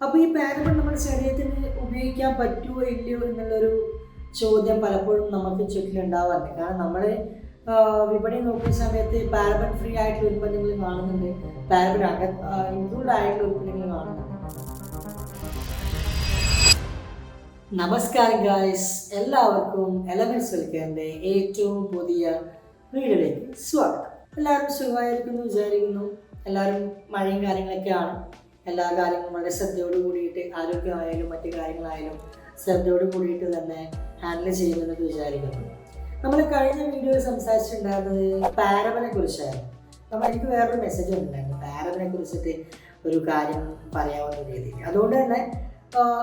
അപ്പോൾ ഈ പാരബൻ നമ്മുടെ ശരീരത്തിന് ഉപയോഗിക്കാൻ പറ്റുമോ ഇല്ലയോ എന്നുള്ളൊരു ചോദ്യം പലപ്പോഴും നമുക്ക് ചുറ്റിലുണ്ടാവാറുണ്ട്. കാരണം നമ്മൾ വിപണി നോക്കുന്ന സമയത്ത് പാരബൻ ഫ്രീ ആയിട്ടുള്ള ഉൽപ്പന്നങ്ങൾ കാണുന്നുണ്ട്, പാരബൻ ഇൻക്ലൂഡ് ആയിട്ടുള്ള ഉൽപ്പന്നങ്ങൾ കാണുന്നുണ്ട്. നമസ്കാരം ഗായ്സ്, എല്ലാവർക്കും എലമെന്റ്സ് വെൽക്കറിന്റെ ഏറ്റവും പുതിയ വീഡിയോയിലേക്ക് സ്വാഗതം. എല്ലാവരും സുഖമായിരിക്കുന്നു വിചാരിക്കുന്നു. എല്ലാവരും മഴയും കാര്യങ്ങളൊക്കെയാണ്. എല്ലാ കാര്യങ്ങളും വളരെ ശ്രദ്ധയോട് കൂടിയിട്ട്, ആരോഗ്യമായാലും മറ്റു കാര്യങ്ങളായാലും ശ്രദ്ധയോട് കൂടിയിട്ട് തന്നെ ഹാൻഡിൽ ചെയ്യുമെന്ന് വിചാരിക്കുന്നു. നമ്മൾ കഴിഞ്ഞ വീഡിയോയിൽ സംസാരിച്ചിട്ടുണ്ടായിരുന്നത് പാരബനെ കുറിച്ചായിരുന്നു. അപ്പോൾ എനിക്ക് വേറൊരു മെസ്സേജ് ഉണ്ടായിരുന്നു പാരബനെ കുറിച്ചിട്ട് ഒരു കാര്യം പറയാവുന്ന രീതിയിൽ. അതുകൊണ്ട് തന്നെ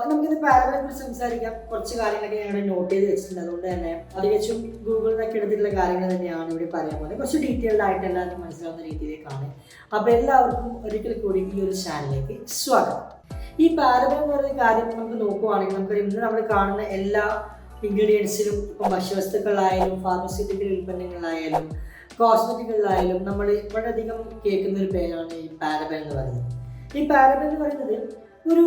നമുക്കിത് പാരബനെ കുറിച്ച് സംസാരിക്കാം. കുറച്ച് കാര്യങ്ങളൊക്കെ ഞങ്ങൾ നോട്ട് ചെയ്ത് വെച്ചിട്ടുണ്ട്. അതുകൊണ്ട് തന്നെ തികച്ചും ഗൂഗിളിൽ നിന്നൊക്കെ എടുത്തിട്ടുള്ള കാര്യങ്ങൾ തന്നെയാണ് ഇവിടെ പറയാൻ പോകുന്നത്. കുറച്ച് ഡീറ്റെയിൽഡ് ആയിട്ട് എല്ലാവർക്കും മനസ്സിലാവുന്ന രീതിയിലേക്കാണ്. അപ്പോൾ എല്ലാവർക്കും ഒരിക്കൽ കൂടി ഈ ഒരു ചാനലിലേക്ക് സ്വാഗതം. ഈ പാരബൻ എന്ന് പറയുന്ന കാര്യം നമുക്ക് നോക്കുവാണെങ്കിൽ നമുക്ക് ഇന്ന് നമ്മൾ കാണുന്ന എല്ലാ ഇൻഗ്രീഡിയൻസിലും, ഇപ്പം ഭക്ഷ്യവസ്തുക്കളായാലും ഫാർമസ്യൂട്ടിക്കൽ ഉൽപ്പന്നങ്ങളായാലും കോസ്മെറ്റിക്കുകളിലായാലും നമ്മൾ വളരെയധികം കേൾക്കുന്ന ഒരു പേരാണ് ഈ പാരബൻ എന്ന് പറയുന്നത്. ഈ പാരബൻ എന്ന് പറയുന്നത് ഒരു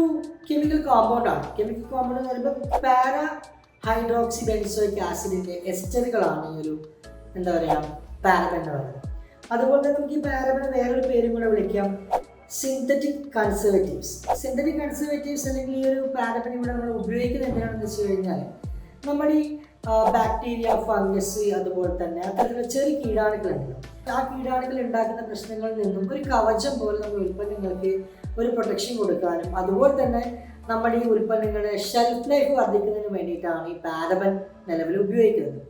കെമിക്കൽ കോമ്പൗണ്ടാണ്. കെമിക്കൽ കോമ്പൗണ്ട് എന്ന് പറയുമ്പോൾ പാരാ ഹൈഡ്രോക്സി ബെൻസോയിക് ആസിഡിൻ്റെ എസ്റ്ററുകളാണ് ഈ ഒരു പാരബൻ എന്ന് പറയുന്നത്. അതുപോലെ തന്നെ നമുക്ക് ഈ പാരബന് വേറൊരു പേരും കൂടെ വിളിക്കാം, സിന്തറ്റിക് കൺസർവേറ്റീവ്സ്. സിന്തറ്റിക് കൺസർവേറ്റീവ്സ് അല്ലെങ്കിൽ ഈ ഒരു പാരബൻ ഇവിടെ നമ്മൾ ഉപയോഗിക്കുന്നത് എന്തിനാണെന്ന് വെച്ച് കഴിഞ്ഞാൽ നമ്മൾ ഈ ബാക്ടീരിയ, ഫംഗസ്, അതുപോലെ തന്നെ അത്തരത്തിലുള്ള ചെറിയ കീടാണുക്കളുണ്ടല്ലോ, ആ കീടാണുക്കൾ ഉണ്ടാക്കുന്ന പ്രശ്നങ്ങളിൽ നിന്നും ഒരു കവചം പോലെ നമ്മൾ ഉൽപ്പന്നങ്ങൾക്ക് ഒരു പ്രൊട്ടക്ഷൻ കൊടുക്കാനും, അതുപോലെ തന്നെ നമ്മുടെ ഈ ഉൽപ്പന്നങ്ങളുടെ ഷെൽഫ് ലൈഫ് വർദ്ധിക്കുന്നതിന് വേണ്ടിയിട്ടാണ് ഈ പാരബൻ നിലവിൽ ഉപയോഗിക്കുന്നത്.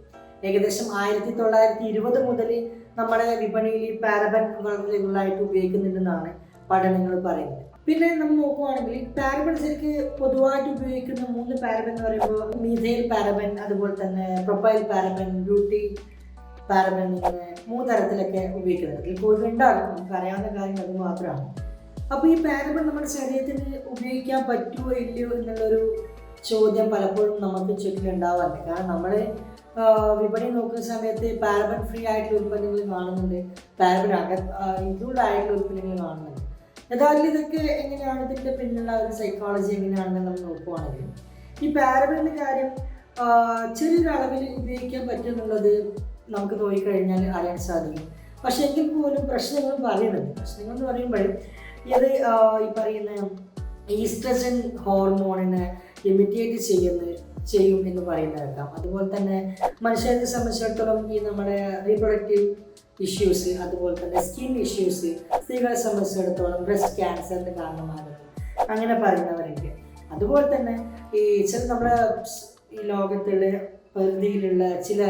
ഏകദേശം 1920 മുതൽ നമ്മുടെ വിപണിയിൽ ഈ പാരബൻ വളരെ റെഗുലറായിട്ട് ഉപയോഗിക്കുന്നുണ്ടെന്നാണ് പഠനങ്ങൾ പറയുന്നത്. പിന്നെ നമ്മൾ നോക്കുകയാണെങ്കിൽ പാരബൻ ശരിക്ക് പൊതുവായിട്ട് ഉപയോഗിക്കുന്ന 3 പാരബൻ എന്ന് പറയുമ്പോൾ മീഥൈൽ പാരബൻ, അതുപോലെ തന്നെ പ്രൊപ്പൈൽ പാരബൻ, ബ്യൂട്ടി പാരബൻ, ഇങ്ങനെ 3 തരത്തിലൊക്കെ ഉപയോഗിക്കുന്നത്. ഇതിൽ കൂടുതലുണ്ടാകും, നമുക്ക് അറിയാവുന്ന കാര്യങ്ങൾ അത് മാത്രമാണ്. അപ്പോൾ ഈ പാരബൻ നമ്മുടെ ശരീരത്തിന് ഉപയോഗിക്കാൻ പറ്റുമോ ഇല്ലയോ എന്നുള്ളൊരു ചോദ്യം പലപ്പോഴും നമുക്ക് ചുറ്റിലുണ്ടാവാറുണ്ട്. കാരണം നമ്മൾ വിപണി നോക്കുന്ന സമയത്ത് പാരബൻ ഫ്രീ ആയിട്ടുള്ള ഉൽപ്പന്നങ്ങൾ കാണുന്നുണ്ട്, പാരബൻ ഇൻക്ലൂഡ് ആയിട്ടുള്ള ഉൽപ്പന്നങ്ങൾ കാണുന്നുണ്ട്. യഥാർത്ഥത്തിൽ ഇതൊക്കെ എങ്ങനെയാണ്, ഇതിൻ്റെ പിന്നിലുള്ള ഒരു സൈക്കോളജി എങ്ങനെയാണെന്ന് നമ്മൾ നോക്കുവാണെങ്കിൽ ഈ പാരബൻ്റെ കാര്യം ചെറിയൊരു അളവിൽ ഉപയോഗിക്കാൻ പറ്റുമെന്നുള്ളത് നമുക്ക് നോക്കിക്കഴിഞ്ഞാൽ അറിയാൻ സാധിക്കും. പക്ഷേ എങ്കിൽ പോലും പ്രശ്നങ്ങൾ പറയുന്നുണ്ട്. പ്രശ്നങ്ങൾ എന്ന് പറയുമ്പോൾ ഇത് ഈ പറയുന്ന ഈസ്ട്രജൻ ഹോർമോണിനെ ഇമിറ്റേറ്റ് ചെയ്യും എന്ന് പറയുന്നതാക്കാം. അതുപോലെ തന്നെ മനുഷ്യരെ സംബന്ധിച്ചിടത്തോളം ഈ നമ്മുടെ റീപ്രൊഡക്റ്റീവ് ഇഷ്യൂസ്, അതുപോലെ തന്നെ സ്കിൻ ഇഷ്യൂസ്, സ്ത്രീകളെ സംബന്ധിച്ചിടത്തോളം ബ്രസ്റ്റ് ക്യാൻസറിന് കാരണമാകുന്നു അങ്ങനെ പറയുന്നവരുണ്ട്. അതുപോലെ തന്നെ ഈ ചില നമ്മുടെ ഈ ലോകത്തിലെ പ്രകൃതിയിലുള്ള ചില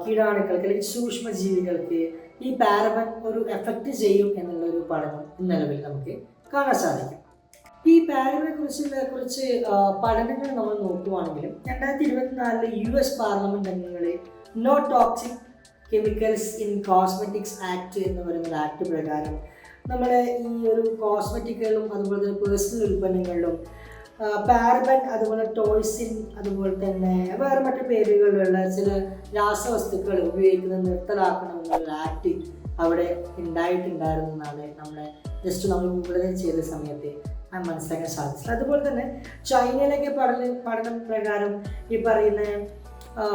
കീടാണുക്കൾക്ക് അല്ലെങ്കിൽ സൂക്ഷ്മജീവികൾക്ക് ഈ പാരബൻ ഒരു എഫക്റ്റ് ചെയ്യും എന്നുള്ളൊരു പഠനം നിലവിൽ നമുക്ക് കാണാൻ സാധിക്കും. ഈ പാരബനെ കുറച്ച് പഠനങ്ങൾ നമ്മൾ നോക്കുവാണെങ്കിലും 2024 US പാർലമെന്റ് അംഗങ്ങളിൽ no toxic chemicals in cosmetics act എന്ന് പറയുന്ന ആക്ട് പ്രകാരം നമ്മുടെ ഈ ഒരു കോസ്മെറ്റിക്കുകളും അതുപോലെ തന്നെ പേഴ്സണൽ ഉൽപ്പന്നങ്ങളിലും പാരബൻ, അതുപോലെ ടോയ്സിൻ, അതുപോലെ തന്നെ വേറെ മറ്റു പേരുകളിലുള്ള ചില രാസവസ്തുക്കൾ ഉപയോഗിക്കുന്നത് നിർത്തലാക്കണമെന്നുള്ള ആക്ട് അവിടെ ഉണ്ടായിട്ടുണ്ടായിരുന്നെന്നാണ് നമ്മൾ ഗൂഗിളിൽ ചെയ്ത സമയത്ത് മനസ്സിലാക്കാൻ സാധിച്ചത്. അതുപോലെ തന്നെ ചൈനയിലൊക്കെ പഠനം പ്രകാരം ഈ പറയുന്ന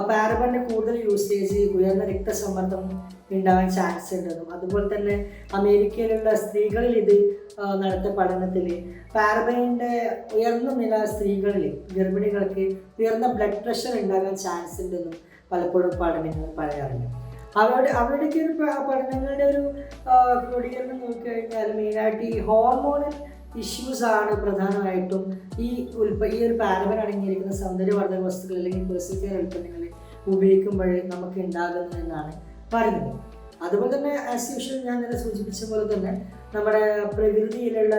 പാരബൻ്റെ കൂടുതൽ യൂസേജ് ഉയർന്ന രക്തസമ്മർദ്ദം ഉണ്ടാകാൻ ചാൻസ് ഉണ്ടെന്നും, അതുപോലെ തന്നെ അമേരിക്കയിലുള്ള സ്ത്രീകളിൽ ഇത് നടത്തിയ പഠനത്തിൽ പാരബനിൻ്റെ ഉയർന്ന നില സ്ത്രീകളിൽ, ഗർഭിണികൾക്ക് ഉയർന്ന ബ്ലഡ് പ്രഷർ ഉണ്ടാകാൻ ചാൻസ് ഉണ്ടെന്നും പലപ്പോഴും പഠനങ്ങൾ പറയാറുണ്ട്. അവരുടെയൊക്കെ ഒരു പഠനങ്ങളുടെ ഒരു ക്രോഡീകരണം നോക്കിക്കഴിഞ്ഞാൽ മെയിനായിട്ട് ഈ ഹോർമോണൽ ഇഷ്യൂസ് ആണ് പ്രധാനമായിട്ടും ഈ ഒരു പാരബൻ അടങ്ങിയിരിക്കുന്ന സൗന്ദര്യവർദ്ധക വസ്തുക്കൾ അല്ലെങ്കിൽ പേഴ്സണൽ കെയർ ഉൽപ്പന്നങ്ങൾ ഉപയോഗിക്കുമ്പോൾ നമുക്ക് ഉണ്ടാകുന്നതെന്നാണ് പറയുന്നത്. അതുപോലെ തന്നെ ആസ് യൂഷ്വൽ ഞാൻ നേരെ സൂചിപ്പിച്ച പോലെ തന്നെ നമ്മുടെ പ്രകൃതിയിലുള്ള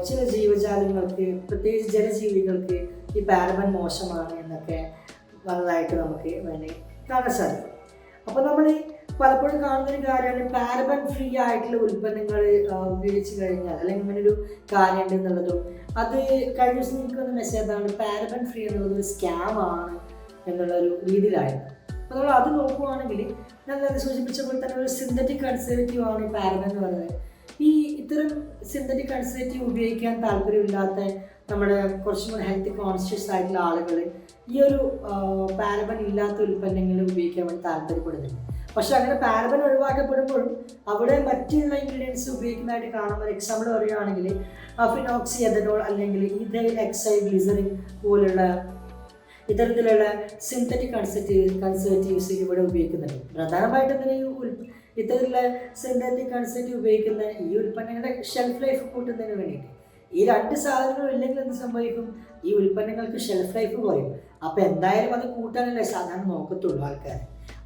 ചില ജീവജാലങ്ങൾക്ക്, പ്രത്യേകിച്ച് ജലജീവികൾക്ക് ഈ പാരബൻ മോശമാണ് എന്നൊക്കെ വന്നതായിട്ട് നമുക്ക് വേണ്ടി കാണാൻ സാധിക്കും. അപ്പോൾ നമ്മൾ പലപ്പോഴും കാണുന്നൊരു കാര്യമാണ് പാരബൻ ഫ്രീ ആയിട്ടുള്ള ഉൽപ്പന്നങ്ങൾ ഉപയോഗിച്ച് കഴിഞ്ഞാൽ അല്ലെങ്കിൽ അങ്ങനെ ഒരു കാര്യമുണ്ട് എന്നുള്ളതും. അത് കഴിഞ്ഞ ദിവസം എനിക്ക് വന്ന മെസ്സേജാണ് പാരബൻ ഫ്രീ എന്നുള്ളത് ഒരു സ്കാമാണ് എന്നുള്ളൊരു രീതിയിലായിരുന്നു. അപ്പോൾ നമ്മൾ അത് നോക്കുവാണെങ്കിൽ ഞാൻ സൂചിപ്പിച്ച പോലെ തന്നെ ഒരു സിന്തറ്റിക് കൺസർവേറ്റീവ് ആണ് ഈ പാരബൻ എന്ന് പറയുന്നത്. ഈ ഇത്തരം സിന്തറ്റിക് കൺസർവേറ്റീവ് ഉപയോഗിക്കാൻ താല്പര്യമില്ലാത്ത നമ്മുടെ കുറച്ചും കൂടെ ഹെൽത്ത് കോൺഷ്യസ് ആയിട്ടുള്ള ആളുകൾ ഈ ഒരു പാരബൻ ഇല്ലാത്ത ഉൽപ്പന്നങ്ങൾ ഉപയോഗിക്കാൻ വേണ്ടി താല്പര്യപ്പെടുന്നുണ്ട്. പക്ഷെ അങ്ങനെ പാരബൻ ഒഴിവാക്കപ്പെടുമ്പോഴും അവിടെ മറ്റുള്ള ഇൻഗ്രീഡിയൻസ് ഉപയോഗിക്കുന്നതായിട്ട് കാണാം. ഒരു എക്സാമ്പിൾ പറയുകയാണെങ്കിൽ ഫിനോക്സി എഥനോൾ അല്ലെങ്കിൽ ഈഥൈൽ എക്സൈൽ ഗ്ലിസറിൻ പോലുള്ള ഇത്തരത്തിലുള്ള സിന്തറ്റിക് കൺസർവേറ്റീവ്സ് ഇവിടെ ഉപയോഗിക്കുന്നുണ്ട്. പ്രധാനമായിട്ടും തന്നെ ഇത്തരത്തിലുള്ള സിന്തറ്റിക് കൺസർവേറ്റീവ് ഉപയോഗിക്കുന്ന ഈ ഉൽപ്പന്നങ്ങളുടെ ഷെൽഫ് ലൈഫ് കൂട്ടുന്നതിന് വേണ്ടിയിട്ട്. ഈ രണ്ട് സാധനങ്ങളും ഇല്ലെങ്കിൽ എന്ത് സംഭവിക്കും? ഈ ഉൽപ്പന്നങ്ങൾക്ക് ഷെൽഫ് ലൈഫ് കുറയും. അപ്പോൾ എന്തായാലും അത് കൂട്ടാനല്ലേ സാധാരണ നോക്കത്തുള്ളൂ ആൾക്കാർ.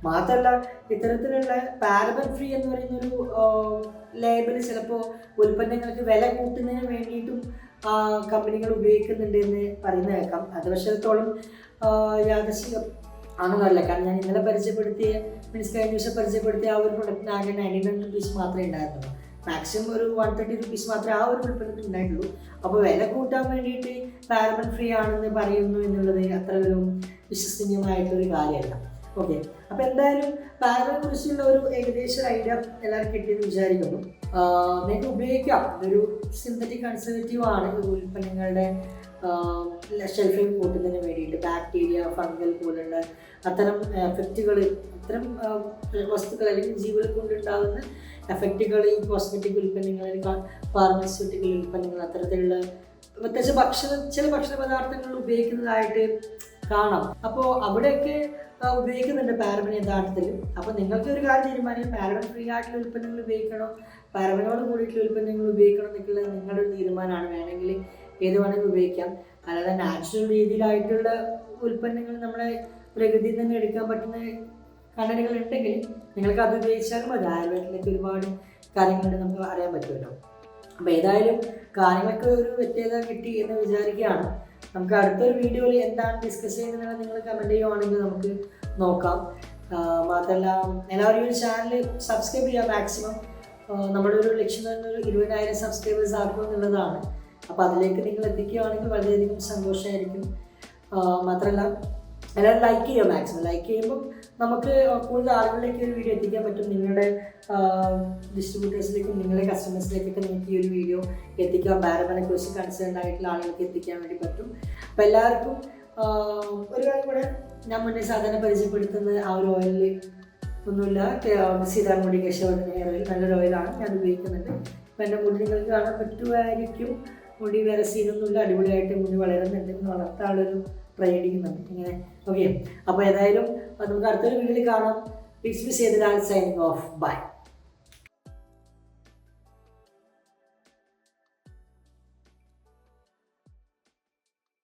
മാത്രമല്ല ഇത്തരത്തിലുള്ള പാരബൻ ഫ്രീ എന്ന് പറയുന്നൊരു ലേബൽ ചിലപ്പോൾ ഉൽപ്പന്നങ്ങൾക്ക് വില കൂട്ടുന്നതിന് വേണ്ടിയിട്ടും കമ്പനികൾ ഉപയോഗിക്കുന്നുണ്ട് എന്ന് പറയുന്നത് കേൾക്കാം. അത് പക്ഷത്തോളം യാദൃശ്ചികം ആണെന്നല്ല. കാരണം ഞാൻ ഇന്നലെ പരിചയപ്പെടുത്തിയ കഴിഞ്ഞ ദിവസം പരിചയപ്പെടുത്തിയ ആ ഒരു പ്രൊഡക്റ്റിന് ആകെ 99 റുപ്പീസ് മാത്രമേ ഉണ്ടായിരുന്നുള്ളൂ. മാക്സിമം ഒരു 130 റുപ്പീസ് മാത്രമേ ആ ഒരു ഉൽപ്പന്നത്തിന് ഉണ്ടായിട്ടുള്ളൂ. അപ്പോൾ വില കൂട്ടാൻ വേണ്ടിയിട്ട് പാരബൻ ഫ്രീ ആണെന്ന് പറയുന്നു എന്നുള്ളത് അത്ര ഒരു വിശ്വസനീയമായിട്ടൊരു കാര്യമല്ല. ഓക്കെ, അപ്പോൾ എന്തായാലും പാരബനെ കുറിച്ചുള്ള ഒരു ഏകദേശം ഐഡിയ എല്ലാവർക്കും കിട്ടിയെന്ന് വിചാരിക്കുന്നു. നിങ്ങൾക്ക് ഉപയോഗിക്കാം. ഇതൊരു സിന്തറ്റിക് കൺസർവേറ്റീവ് ആണ്. ഉൽപ്പന്നങ്ങളുടെ ഷെൽഫ് ലൈഫ് കൂട്ടുന്നതിന് വേണ്ടിയിട്ട് ബാക്ടീരിയ, ഫംഗൽ പോലുള്ള അത്തരം എഫക്റ്റുകൾ, അത്തരം വസ്തുക്കൾ അല്ലെങ്കിൽ ജീവികൾ കൊണ്ടുണ്ടാകുന്ന എഫക്റ്റുകൾ ഈ കോസ്മെറ്റിക് ഉൽപ്പന്നങ്ങളിൽ, ഫാർമസ്യൂട്ടിക്കൽ ഉൽപ്പന്നങ്ങൾ, അത്തരത്തിലുള്ള പ്രത്യേകിച്ച് ചില ഭക്ഷണ പദാർത്ഥങ്ങൾ ഉപയോഗിക്കുന്നതായിട്ട് കാണാം. അപ്പോൾ അവിടെയൊക്കെ ഉപയോഗിക്കുന്നുണ്ട് പാരബൻ യഥാർത്ഥത്തിൽ. അപ്പോൾ നിങ്ങൾക്ക് ഒരു കാര്യം തീരുമാനിക്കും, പാരബൻ ഫ്രീ ആയിട്ടുള്ള ഉൽപ്പന്നങ്ങൾ ഉപയോഗിക്കണോ, പാരബനോട് കൂടിയിട്ടുള്ള ഉൽപ്പന്നങ്ങൾ ഉപയോഗിക്കണം എന്നൊക്കെയുള്ള നിങ്ങളുടെ ഒരു തീരുമാനമാണ്. വേണമെങ്കിൽ ഏത് വേണമെങ്കിൽ ഉപയോഗിക്കാം. അല്ലാതെ നാച്ചുറൽ രീതിയിലായിട്ടുള്ള ഉൽപ്പന്നങ്ങൾ നമ്മളെ പ്രകൃതിയിൽ നിന്ന് എടുക്കാൻ പറ്റുന്ന കണ്ണനുകൾ ഉണ്ടെങ്കിൽ നിങ്ങൾക്ക് അത് ഉപയോഗിച്ചാലും മതി. ആയുർവേദത്തിലേക്ക് ഒരുപാട് കാര്യങ്ങളുണ്ട്, നമുക്ക് അറിയാൻ പറ്റുമല്ലോ. അപ്പോൾ ഏതായാലും കാര്യങ്ങൾക്ക് ഒരു വ്യക്തത കിട്ടി എന്ന് വിചാരിക്കുകയാണ്. നമുക്ക് അടുത്തൊരു വീഡിയോയിൽ എന്താണ് ഡിസ്കസ് ചെയ്യുന്നത് നിങ്ങൾ കമൻറ്റ് ചെയ്യുവാണെങ്കിൽ നമുക്ക് നോക്കാം. മാത്രമല്ല എല്ലാവരും ഈ ചാനൽ സബ്സ്ക്രൈബ് ചെയ്യുക മാക്സിമം. നമ്മുടെ ഒരു ലക്ഷ്യം തന്നെ ഒരു 20,000 സബ്സ്ക്രൈബേഴ്സ് ആക്കുക എന്നുള്ളതാണ്. അപ്പോൾ അതിലേക്ക് നിങ്ങൾ എത്തിക്കുകയാണെങ്കിൽ വളരെയധികം സന്തോഷമായിരിക്കും. മാത്രമല്ല എല്ലാവരും ലൈക്ക് ചെയ്യുക. മാക്സിമം ലൈക്ക് ചെയ്യുമ്പോൾ നമുക്ക് കൂടുതൽ ആളുകളിലേക്ക് ഒരു വീഡിയോ എത്തിക്കാൻ പറ്റും. നിങ്ങളുടെ ഡിസ്ട്രിബ്യൂട്ടേഴ്സിലേക്കും നിങ്ങളുടെ കസ്റ്റമേഴ്സിലേക്കൊക്കെ നിങ്ങൾക്ക് ഈ ഒരു വീഡിയോ എത്തിക്കാൻ, പാരബനെ കുറിച്ച് കൺസേൺ ആയിട്ടുള്ള ആളുകൾക്ക് എത്തിക്കാൻ വേണ്ടി പറ്റും. അപ്പോൾ എല്ലാവർക്കും ഒരു കാര്യം കൂടെ, ഞാൻ മുന്നേ സാധാരണ പരിചയപ്പെടുത്തുന്ന ആ ഒരു ഓയിലിൽ ഒന്നുമില്ല, സീതാർമുടി കേശവർദ്ധന ഹെയർ ഓയിൽ നല്ലൊരു ഓയിലാണ്, ഞാൻ ഉപയോഗിക്കുന്നുണ്ട്. അപ്പോൾ എൻ്റെ മുടി നിങ്ങൾക്ക് കാണാൻ പറ്റുമായിരിക്കും. മുടി വേറെ സീനൊന്നുമില്ല, അടിപൊളിയായിട്ട് മുടി വളരുന്നുണ്ട്, വളർത്താനുള്ളൊരു ട്രൈ അടിക്കുന്നുണ്ട് ഇങ്ങനെ. ഓക്കെ, അപ്പോൾ ഏതായാലും നമുക്ക് അടുത്തൊരു വീഡിയോയിൽ കാണാം. Please be signing off. By.